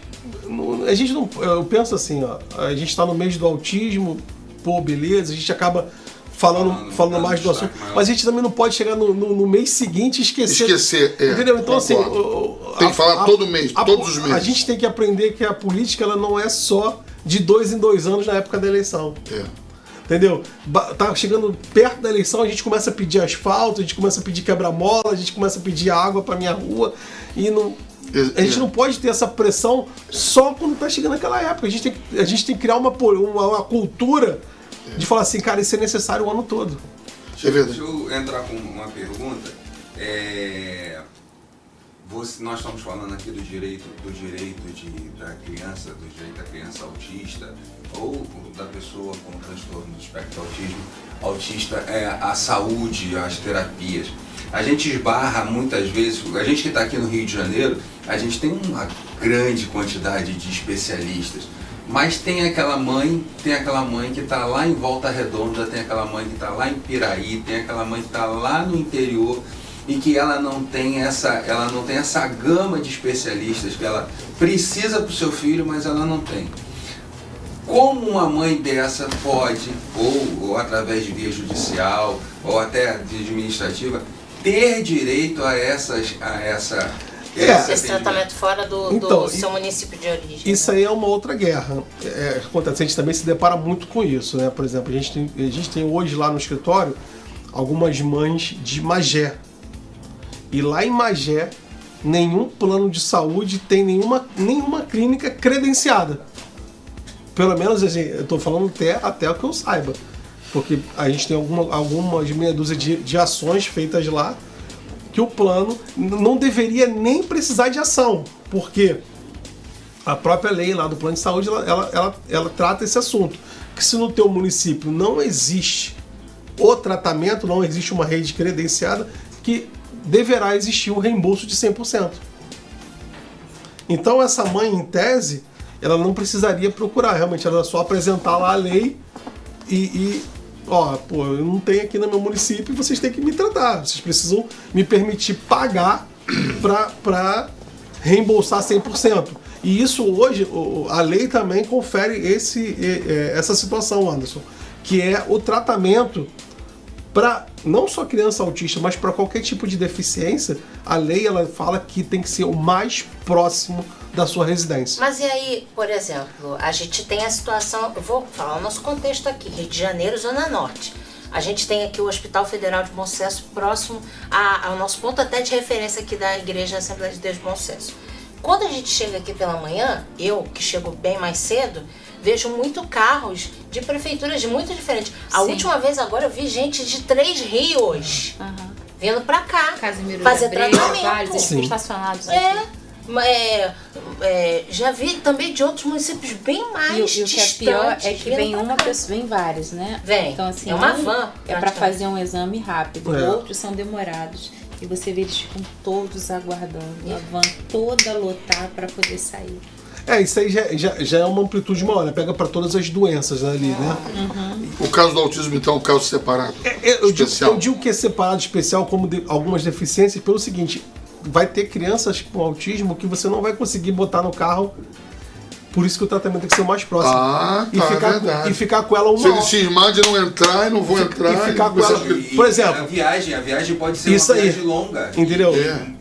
não. Eu penso assim, ó. A gente está no mês do autismo, pô, beleza, a gente acaba falando mais do assunto. Mas a gente também não pode chegar no mês seguinte e esquecer. Entendeu? Então, assim. Tem que falar todo mês, todos os meses. A gente tem que aprender que a política ela não é só de 2 em 2 anos na época da eleição. Entendeu? Tá chegando perto da eleição, a gente começa a pedir asfalto, a gente começa a pedir quebra-mola, a gente começa a pedir água para minha rua. E não. A gente não pode ter essa pressão só quando tá chegando aquela época. A gente tem que criar uma cultura de falar assim, cara, isso é necessário o ano todo. É verdade. Deixa eu entrar com uma pergunta. Nós estamos falando aqui do direito da criança autista ou da pessoa com transtorno do espectro autista, a saúde, as terapias. A gente esbarra muitas vezes, a gente que está aqui no Rio de Janeiro, a gente tem uma grande quantidade de especialistas. Mas tem aquela mãe que está lá em Volta Redonda, tem aquela mãe que está lá em Piraí, tem aquela mãe que está lá no interior e que ela não tem essa gama de especialistas que ela precisa para o seu filho, mas ela não tem. Como uma mãe dessa pode, ou através de via judicial, ou até de administrativa, ter direito a esse Esse tratamento fora do Então, seu município de origem. Isso aí é uma outra guerra. Acontece, a gente também se depara muito com isso, né? Por exemplo, a gente tem hoje lá no escritório algumas mães de Magé. E lá em Magé, nenhum plano de saúde tem nenhuma clínica credenciada. Pelo menos, assim, eu estou falando até o que eu saiba. Porque a gente tem algumas meia dúzia de ações feitas lá que o plano não deveria nem precisar de ação. Porque a própria lei lá do plano de saúde, ela trata esse assunto. Que se no teu município não existe o tratamento, não existe uma rede credenciada, que deverá existir um reembolso de 100%. Então essa mãe, em tese, ela não precisaria procurar, realmente ela só apresentar lá a lei eu não tenho aqui no meu município e vocês têm que me tratar, vocês precisam me permitir pagar para reembolsar 100%. E isso hoje, a lei também confere essa situação, Anderson, que é o tratamento para não só criança autista, mas para qualquer tipo de deficiência. A lei ela fala que tem que ser o mais próximo da sua residência. Mas e aí, por exemplo, a gente tem a situação, eu vou falar o nosso contexto aqui, Rio de Janeiro, Zona Norte. A gente tem aqui o Hospital Federal de Bom Sucesso próximo ao nosso ponto até de referência aqui da Igreja Assembleia de Deus de Bom Sucesso. Quando a gente chega aqui pela manhã, eu que chego bem mais cedo, vejo muito carros de prefeituras muito diferentes. A última vez agora eu vi gente de 3 Rios vindo pra cá Casimiro fazer de Abreu, tratamento. vários eles ficam estacionados aqui. Já vi também de outros municípios bem mais E o distantes. que é pior é que vindo vem pra uma cá. pessoa, vem vários, né? Vem. Então, assim, É uma um van, é para praticamente. fazer um exame rápido, É. outros são demorados. E você vê eles ficam todos aguardando a van toda lotar para poder sair. Isso aí já é uma amplitude maior, né? Pega para todas as doenças ali, né? O caso do autismo, então, é um caso separado. Eu Especial. digo que é separado especial como algumas deficiências pelo seguinte: vai ter crianças com autismo que você não vai conseguir botar no carro, por isso que o tratamento tem que ser o mais próximo. Verdade. E ficar com ela uma Se ele hora. cismar de não entrar, e não vou entrar. e ficar com você- ela- Por exemplo, a viagem pode ser isso uma aí. viagem longa. Entendeu?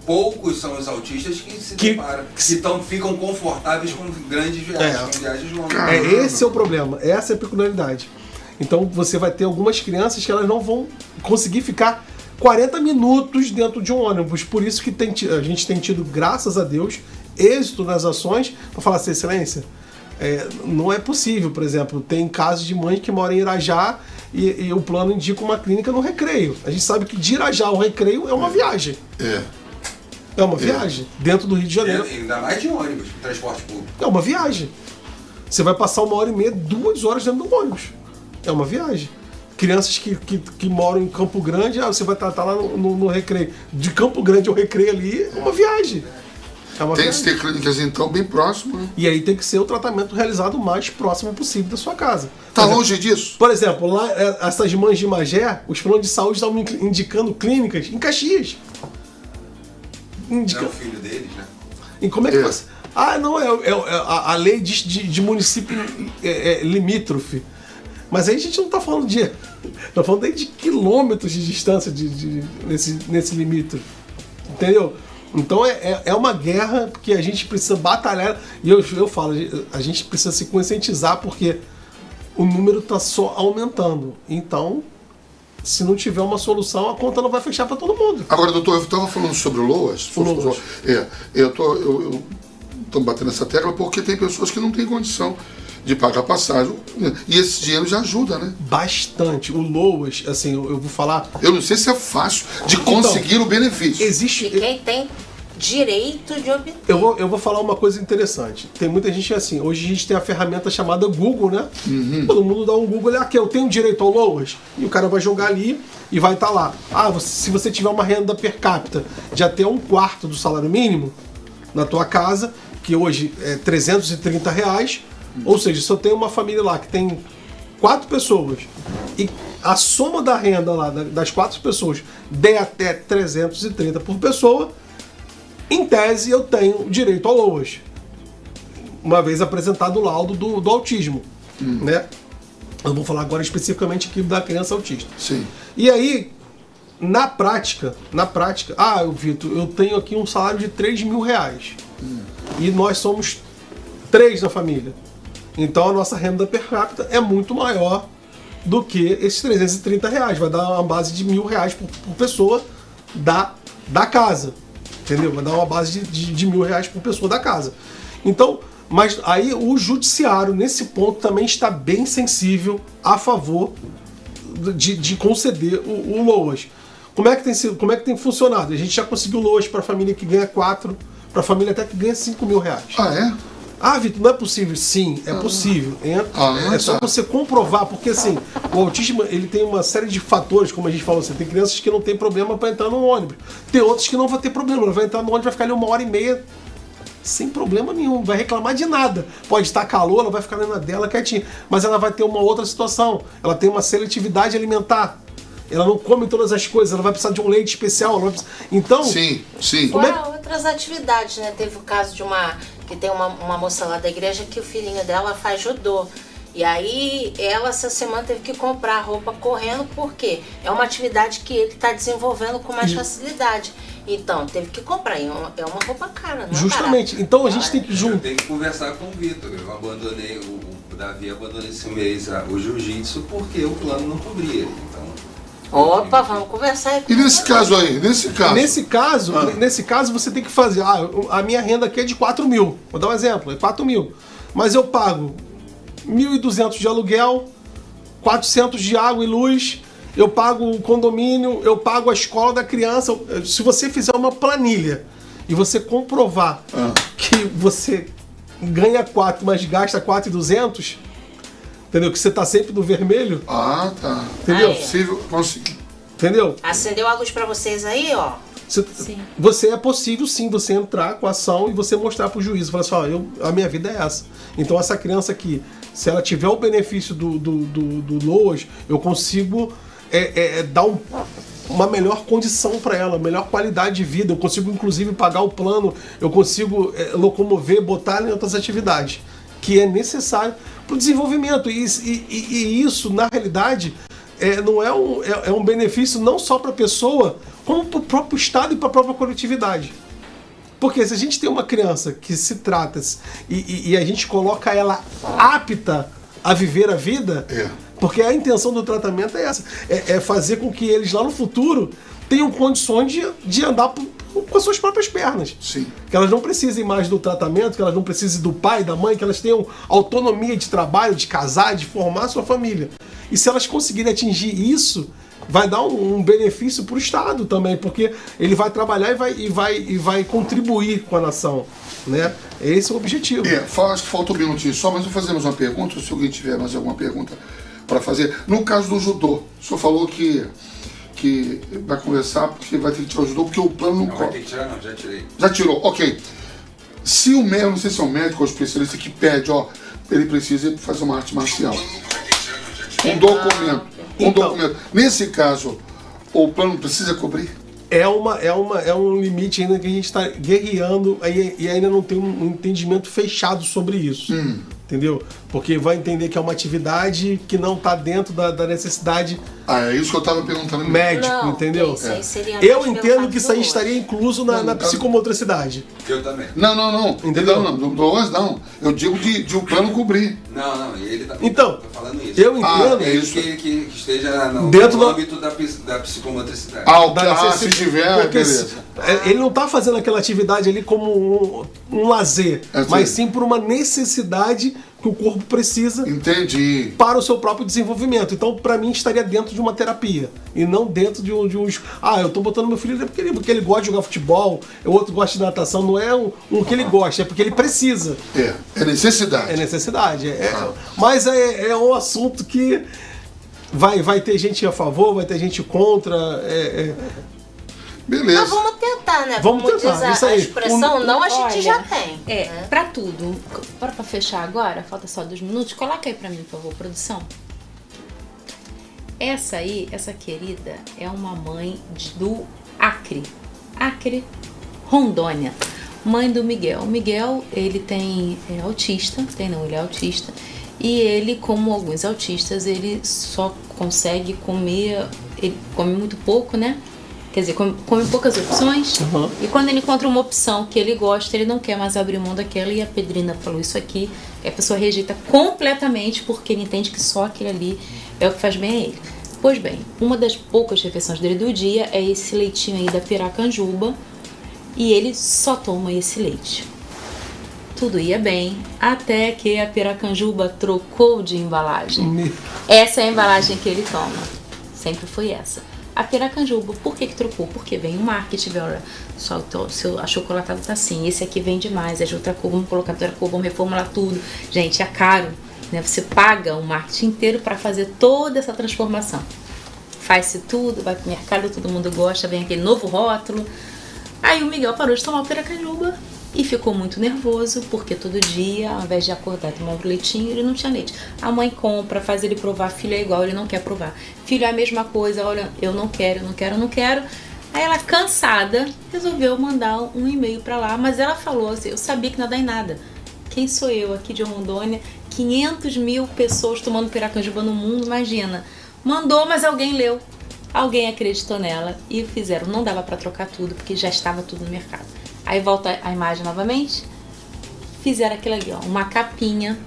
Poucos são os autistas que se Que- deparam, ficam confortáveis com grandes viagens, com viagens longas. Esse é o problema, essa é a peculiaridade. Então você vai ter algumas crianças que elas não vão conseguir ficar 40 minutos dentro de um ônibus. Por isso que a gente tem tido, graças a Deus, êxito nas ações para falar assim, excelência. Não é possível, por exemplo, tem casos de mães que moram em Irajá e o plano indica uma clínica no Recreio. A gente sabe que de Irajá ao Recreio é uma viagem. É uma viagem. Dentro do Rio de Janeiro. Ainda mais de ônibus, transporte público. É uma viagem. Você vai passar 1h30, 2 horas dentro do ônibus. É uma viagem. Crianças que moram em Campo Grande, você vai estar lá no Recreio. De Campo Grande ao Recreio ali, é uma viagem. É uma Tem que viagem. ter clínicas, então, bem próximas. Né? E aí tem que ser o tratamento realizado o mais próximo possível da sua casa. Tá Por exemplo, longe disso? Por exemplo, lá, essas mães de Magé, os planos de saúde estavam indicando clínicas em Caxias. Não é o filho deles, né? E como é que você... não, a lei diz de município limítrofe. Mas aí a gente não está falando de... Está falando aí de quilômetros de distância nesse limítrofe. Entendeu? Então é uma guerra que a gente precisa batalhar. E eu falo, a gente precisa se conscientizar porque o número está só aumentando. Então, se não tiver uma solução, a conta não vai fechar para todo mundo. Agora, doutor, eu estava falando sobre o LOAS. Eu tô batendo essa tecla porque tem pessoas que não têm condição de pagar passagem. E esse dinheiro já ajuda, né? Bastante. O LOAS, assim, eu vou falar... Eu não sei se é fácil de conseguir o benefício. Existe... E quem tem direito de obter. Eu vou falar uma coisa interessante. Tem muita gente assim, hoje a gente tem a ferramenta chamada Google, né? Todo mundo dá um Google, aqui, eu tenho direito ao LOAS? E o cara vai jogar ali e vai estar lá. Se você tiver uma renda per capita de até 1/4 do salário mínimo na tua casa, que hoje é R$330, ou seja, se eu tenho uma família lá que tem 4 pessoas e a soma da renda lá das 4 pessoas der até 330 por pessoa, em tese eu tenho direito ao LOAS, uma vez apresentado o laudo do autismo, né? Eu vou falar agora especificamente aqui da criança autista. Sim. E aí, na prática, Vitor, eu tenho aqui um salário de 3 mil reais. E nós somos 3 na família. Então a nossa renda per capita é muito maior do que esses 330 reais. Vai dar uma base de R$1.000 por pessoa da casa. Entendeu? Vai dar uma base de R$1.000 por pessoa da casa. Então, mas aí o judiciário, nesse ponto, também está bem sensível a favor de conceder o LOAS. Como é que tem funcionado? A gente já conseguiu LOAS para a família que ganha 4, para a família até que ganha 5 mil reais. Ah, é? Ah, Vitor, não é possível? Sim, é possível. É só você comprovar, porque assim, o autismo ele tem uma série de fatores, como a gente falou, você tem crianças que não tem problema para entrar no ônibus. Tem outras que não vão ter problema, ela vai entrar no ônibus, vai ficar ali 1h30 sem problema nenhum, não vai reclamar de nada. Pode estar calor, ela vai ficar ali na dela quietinha, mas ela vai ter uma outra situação, ela tem uma seletividade alimentar. Ela não come todas as coisas, ela vai precisar de um leite especial. Ela vai precisar... Então... Sim. Fora outras atividades, né? Teve o caso de que tem uma moça lá da igreja que o filhinho dela faz judô. E aí ela essa semana teve que comprar roupa correndo, porque é uma atividade que ele está desenvolvendo com mais facilidade. Então, teve que comprar. É uma roupa cara, não justamente. É então a gente tem que Eu tenho que conversar com o Vitor. Eu abandonei, o Davi abandonou esse mês o jiu-jitsu porque o plano não cobria. Então... Opa, vamos conversar aí. E nesse caso aí? Nesse caso você tem que fazer. A minha renda aqui é de 4 mil. Vou dar um exemplo, é 4 mil. Mas eu pago 1.200 de aluguel, 400 de água e luz, eu pago o condomínio, eu pago a escola da criança. Se você fizer uma planilha e você comprovar que você ganha 4, mas gasta 4.200, entendeu? Que você tá sempre no vermelho. Ah, tá. Entendeu? É possível conseguir. Entendeu? Acendeu a luz pra vocês aí, ó. Você é possível sim você entrar com a ação e você mostrar pro juiz, falar assim, ó, a minha vida é essa. Então essa criança aqui, se ela tiver o benefício do LOAS, eu consigo dar uma melhor condição para ela, melhor qualidade de vida, eu consigo inclusive pagar o plano, eu consigo locomover, botar em outras atividades, que é necessário para o desenvolvimento. E isso, na realidade, não é um benefício não só para a pessoa, como para o próprio Estado e para a própria coletividade. Porque se a gente tem uma criança que se trata e a gente coloca ela apta a viver a vida, porque a intenção do tratamento é essa, é fazer com que eles lá no futuro tenham condições de andar com as suas próprias pernas. Sim. Que elas não precisem mais do tratamento, que elas não precisem do pai, da mãe, que elas tenham autonomia de trabalho, de casar, de formar a sua família. E se elas conseguirem atingir isso, vai dar um benefício para o Estado também, porque ele vai trabalhar e vai contribuir com a nação, né? Esse é o objetivo. Acho que falta um minutinho só, mas vou fazer mais uma pergunta, se alguém tiver mais alguma pergunta para fazer. No caso do judô, o senhor falou que vai conversar porque vai ter que tirar o judô, porque o plano não vai ter que tirar, não, já tirei. Já tirou, ok. Se o médico, não sei se é um médico ou especialista que pede, ele precisa fazer uma arte marcial. Um documento. Nesse caso, o plano precisa cobrir? É um limite ainda que a gente está guerreando e ainda não tem um entendimento fechado sobre isso. Entendeu? Porque vai entender que é uma atividade que não está dentro da necessidade. É isso que eu estava perguntando. Médico, não, entendeu? Eu entendo que isso aí estaria incluso na psicomotricidade. Eu também. Não. Entendeu? Não. Eu digo de o plano cobrir. Não, ele tá falando isso. Eu entendo isso que esteja dentro no âmbito da psicomotricidade. Se tiver, beleza. Ele não está fazendo aquela atividade ali como um lazer, mas sim por uma necessidade que o corpo precisa. Entendi. Para o seu próprio desenvolvimento. Então, para mim, estaria dentro de uma terapia. E não dentro de uns... eu tô botando meu filho porque ele gosta de jogar futebol, o outro gosta de natação. Não é um que ele gosta, é porque ele precisa. É necessidade. É necessidade. Mas é um assunto que vai ter gente a favor, vai ter gente contra. Beleza. Mas vamos tentar, né? Vamos Como tentar, diz isso aí. a expressão, não a gente já tem. Né? Pra tudo. Bora pra fechar agora? Falta só 2 minutos. Coloca aí pra mim, por favor, produção. Essa querida, é uma mãe do Acre, Rondônia. Mãe do Miguel. O Miguel, ele é autista. Ele é autista. E ele, como alguns autistas, ele só consegue comer ele come muito pouco, né? Quer dizer, come poucas opções. E quando ele encontra uma opção que ele gosta, ele não quer mais abrir mão daquela. E a Pedrina falou isso aqui. E a pessoa rejeita completamente porque ele entende que só aquele ali é o que faz bem a ele. Pois bem, uma das poucas refeições dele do dia é esse leitinho aí da piracanjuba. E ele só toma esse leite. Tudo ia bem, até que a piracanjuba trocou de embalagem. Essa é a embalagem que ele toma. Sempre foi essa. A piracanjuba, por que trocou? Porque vem o marketing, olha, só seu achocolatado tá assim, esse aqui vende mais, é de outra cor, vamos colocar outra cor, vamos reformular tudo. Gente, é caro, né? Você paga o marketing inteiro para fazer toda essa transformação. Faz-se tudo, vai pro mercado, todo mundo gosta, vem aquele novo rótulo. Aí o Miguel parou de tomar piracanjuba e ficou muito nervoso, porque todo dia, ao invés de acordar e tomar um leitinho, ele não tinha leite. A mãe compra, faz ele provar, filho é igual, ele não quer provar. Filho é a mesma coisa, olha, eu não quero. Aí ela, cansada, resolveu mandar um e-mail pra lá, mas ela falou assim, eu sabia que não ia dar em nada. Quem sou eu aqui de Rondônia? 500 mil pessoas tomando piracanjuba no mundo, imagina. Mandou, mas alguém leu. Alguém acreditou nela e fizeram. Não dava pra trocar tudo, porque já estava tudo no mercado. Aí volta a imagem novamente. Fizeram aquilo ali, ó, uma capinha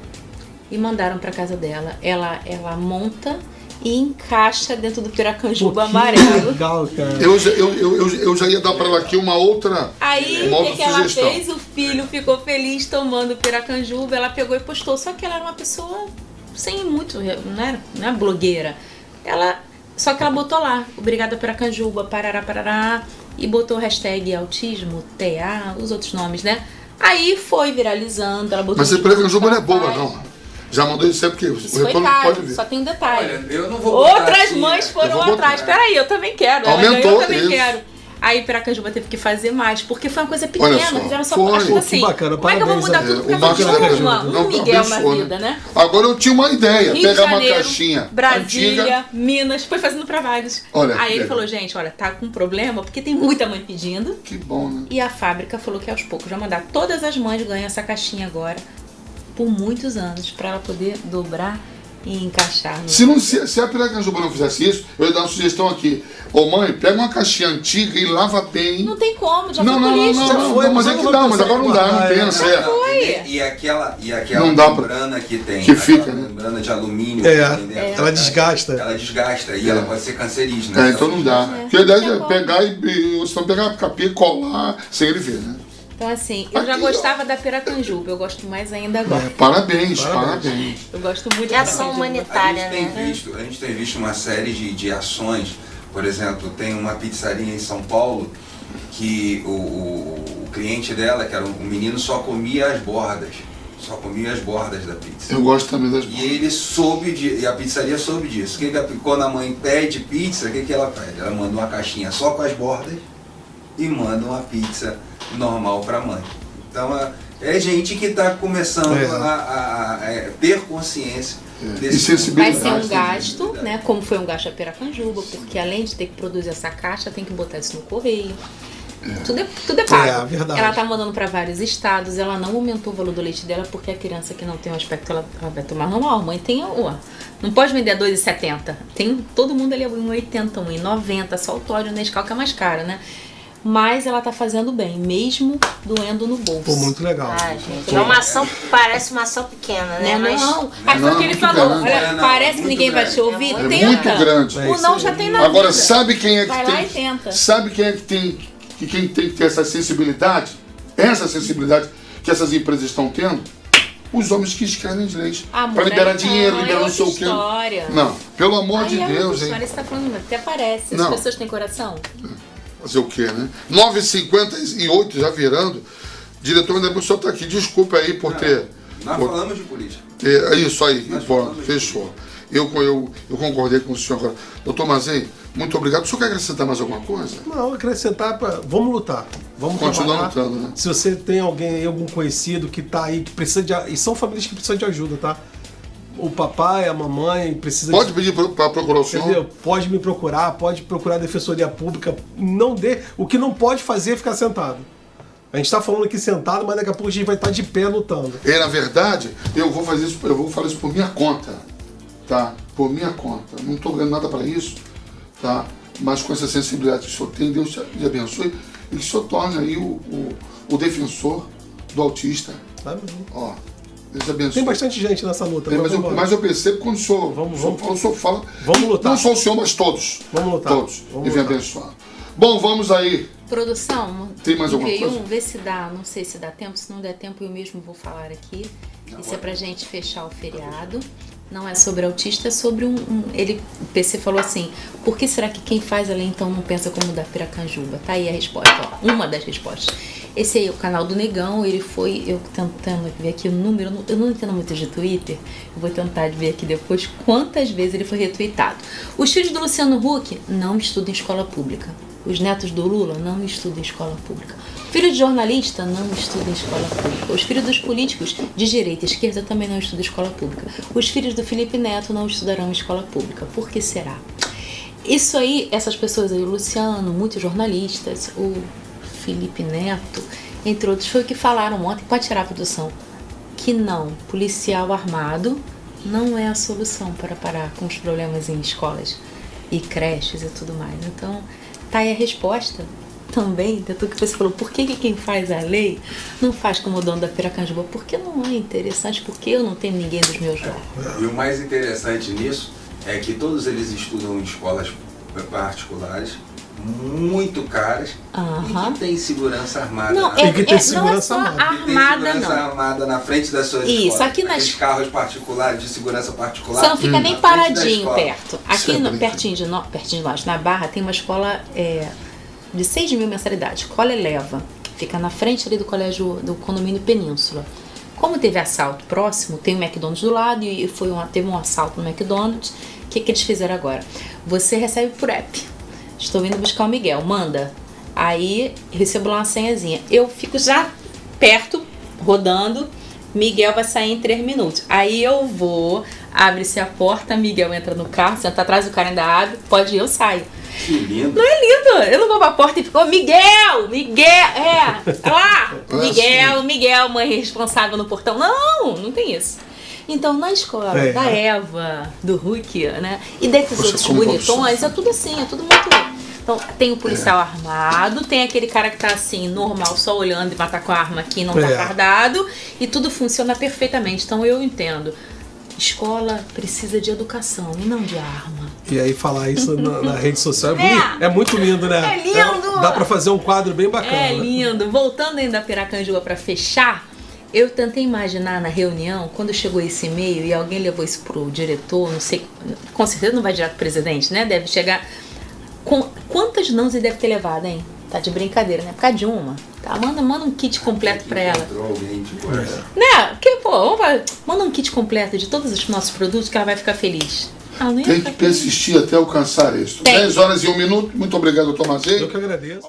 e mandaram pra casa dela. Ela monta e encaixa dentro do piracanjuba amarelo. Legal, cara. Eu já ia dar pra ela aqui uma outra Aí uma o outra que ela sugestão. fez? O filho ficou feliz tomando piracanjuba. Ela pegou e postou. Só que ela era uma pessoa sem muito, não é blogueira. Só que ela botou lá, obrigada piracanjuba, parará, e botou o hashtag autismo, TA, os outros nomes, né? Aí foi viralizando, ela botou... Mas esse piracanjuba não é boba, não. Já mandou isso porque o Isso foi retorno caro, pode ver. só tem um detalhe. Olha, eu não vou botar Outras aqui, mães né? foram Eu vou botar. atrás. Peraí, eu também quero. Ela Aumentou, ganhou, eu também isso. quero. Aí Piracanjuba teve que fazer mais, porque foi uma coisa Olha pequena. só, Fizeram só foi. acho Pô, assim. que bacana, Como é que eu vou parabéns, mudar é, tudo o pra Marcos fazer Piracanjuba. um Não, Miguel abençoou, na vida, né? Agora eu tinha uma ideia, Rio de pegar uma Janeiro, caixinha Brasília, antiga. Minas, foi fazendo pra vários. Olha, Aí ele legal. falou, gente, olha, tá com problema, porque tem muita mãe pedindo. Que bom, né? E a fábrica falou que aos poucos vai mandar. Todas as mães ganham essa caixinha agora, por muitos anos, pra ela poder dobrar e encaixar. No... Se a Piracanjuba não fizesse isso, eu ia dar uma sugestão aqui. Ô mãe, pega uma caixinha antiga e lava bem. Não tem como, já Não, foi por isso. mas é que dá, mas agora não dá, não pensa. E aquela Não dá pra- membrana que tem, que fica, aquela né? membrana de alumínio É, que tem dentro, ela desgasta. Ela desgasta e ela pode ser cancerígena. Então não dá. Porque a ideia é pegar e você não pegar a capinha e colar sem ele ver, né? Então assim, eu já Aqui, gostava da Piracanjuba, eu gosto mais ainda agora. Parabéns. Eu gosto muito E da ação Piracanjuba. humanitária, A né? gente tem visto uma série de ações. Por exemplo, tem uma pizzaria em São Paulo que o cliente dela, que era um menino, só comia as bordas. Só comia as bordas da pizza. Eu gosto também das E ele e a pizzaria soube disso. Quando a mãe pede pizza, o que ela pede? Ela manda uma caixinha só com as bordas e manda uma pizza normal para a mãe. Então é gente que está começando a ter consciência E desse Vai sensibilidade. ser um gasto, né? Como foi um gasto a Piracanjuba, porque além de ter que produzir essa caixa, tem que botar isso no correio. Tudo é pago. É, verdade. Ela tá mandando para vários estados, ela não aumentou o valor do leite dela, porque a criança que não tem um aspecto, ela vai tomar normal. A mãe tem, não pode vender a R$ 2,70. Tem todo mundo ali a R$ 1,80, R$ 1,90, só o Toddy, o Nescau, que é mais caro, né? Mas ela tá fazendo bem, mesmo doendo no bolso. Pô, muito legal. Ah, gente, é uma ação, parece uma ação pequena, né? Né? Mas Não, aí foi o que ele muito falou. grande. Olha, Não, parece que muito ninguém vai te grande. ouvir. É Tenta. muito grande. O não já tem na Agora, vida. sabe quem é que Vai lá tem? e tenta. Sabe quem é que tem que ter essa sensibilidade? Essa sensibilidade que essas empresas estão tendo? Os homens que escrevem as leis. Amor, Para liberar não, dinheiro, é liberar não sei o outra quê. história. Não, pelo amor Aí de é Deus, outra hein? história, você tá falando, até parece. As Não. pessoas têm coração. Fazer o quê, né? 9h58, já virando. Diretor, ainda bem que o senhor está aqui. Desculpa aí por ter... Nós falamos de política. É isso aí, Nós pronto, falamos. fechou. Eu concordei com o senhor agora. Doutor Mazei, muito obrigado. O senhor quer acrescentar mais alguma coisa? Não, acrescentar para. Vamos lutar. Vamos Continuar trabalhar. lutando, né? Se você tem alguém, algum conhecido que tá aí, que precisa de. E são famílias que precisam de ajuda, tá? O papai, a mamãe precisa Pode de. pedir para procurar o senhor? Entendeu? Pode me procurar, pode procurar a Defensoria Pública. Não dê. O que não pode fazer é ficar sentado. A gente tá falando aqui sentado, mas daqui a pouco a gente vai estar de pé lutando. E na verdade, eu vou fazer isso, eu vou fazer isso por minha conta. Tá? Por minha conta. Não estou ganhando nada para isso. tá? Mas com essa sensibilidade que o senhor tem, Deus te abençoe e que o senhor torne aí o defensor do autista. Amém. Ó, Deus te abençoe. Tem bastante gente nessa luta. Mas eu percebo quando o senhor, quando o senhor fala, vamos lutar. não só o senhor, mas todos. Vamos lutar. Todos. Vamos E vem lutar. abençoar. Bom, vamos aí. Produção, Tem mais alguma enviei coisa? vê se dá, não sei se dá tempo, se não der tempo eu mesmo vou falar aqui. Isso é pra gente fechar o feriado. Não é sobre autista, é sobre o PC falou assim, por que será que quem faz a lei então não pensa como da Piracanjuba? Tá aí a resposta, ó, uma das respostas. Esse aí é o canal do Negão, ele foi, eu tentando ver aqui o número, eu não entendo muito de Twitter, eu vou tentar ver aqui depois quantas vezes ele foi retweetado. Os filhos do Luciano Huck não estudam em escola pública. Os netos do Lula não estudam em escola pública. Filho de jornalista não estuda em escola pública. Os filhos dos políticos de direita e esquerda também não estudam em escola pública. Os filhos do Felipe Neto não estudarão em escola pública. Por que será? Isso aí, essas pessoas aí, o Luciano, muitos jornalistas, o Felipe Neto, entre outros, foi o que falaram ontem, pode tirar a produção, que não, policial armado não é a solução para parar com os problemas em escolas e creches e tudo mais. Então, tá aí a resposta também de tudo que você falou. Por que quem faz a lei não faz como o dono da Piracanjuba? Porque não é interessante, porque eu não tenho ninguém dos meus lados. E o mais interessante nisso é que todos eles estudam em escolas particulares muito caras e que tem segurança armada. Não, na Tem que ter não é segurança só armada. que tem armada, segurança não. armada na frente das suas Isso, escolas. aqui nas- Aqueles carros particulares de segurança particular. Você não fica nem na frente da paradinho escola. perto. Aqui Sempre. pertinho de nós, na Barra, tem uma escola de 6 mil mensalidades, Escola Eleva, que fica na frente ali do colégio do condomínio Península. Como teve assalto próximo, tem o McDonald's do lado e teve um assalto no McDonald's. O que eles fizeram agora? Você recebe por app. Estou indo buscar o Miguel, manda. Aí recebo lá uma senhazinha. Eu fico já perto, rodando. Miguel vai sair em 3 minutos. Aí eu vou, abre-se a porta, Miguel entra no carro, senta atrás, o cara ainda abre, pode ir, eu saio. Que lindo. Não é lindo? Eu não vou pra porta e ficou Miguel, lá, Miguel, mãe responsável no portão. Não tem isso. Então, na escola da Eva, do Huck, né, e desses Poxa, outros como bonitões, é tudo assim, é tudo muito... Então, tem o policial armado, tem aquele cara que tá assim, normal, só olhando e matar com a arma aqui, não tá fardado, e tudo funciona perfeitamente. Então, eu entendo. Escola precisa de educação e não de arma. E aí falar isso na rede social é muito lindo, né? É lindo! Dá pra fazer um quadro bem bacana. É lindo. Voltando ainda a Piracanjuba para fechar, eu tentei imaginar na reunião, quando chegou esse e-mail e alguém levou isso pro diretor, não sei, com certeza não vai direto pro presidente, né? Deve chegar... Quantas nãos ele deve ter levado, hein? Tá de brincadeira, né? Por causa de uma. Tá? Manda um kit completo pra ela. Encontrou alguém tipo essa. Né? Porque, pô, manda um kit completo de todos os nossos produtos que ela vai ficar feliz. Ela não ia Tem ficar que feliz. persistir até alcançar isso. Tem. 10 horas e 1 minuto. Muito obrigado, Tomazei. Eu que agradeço.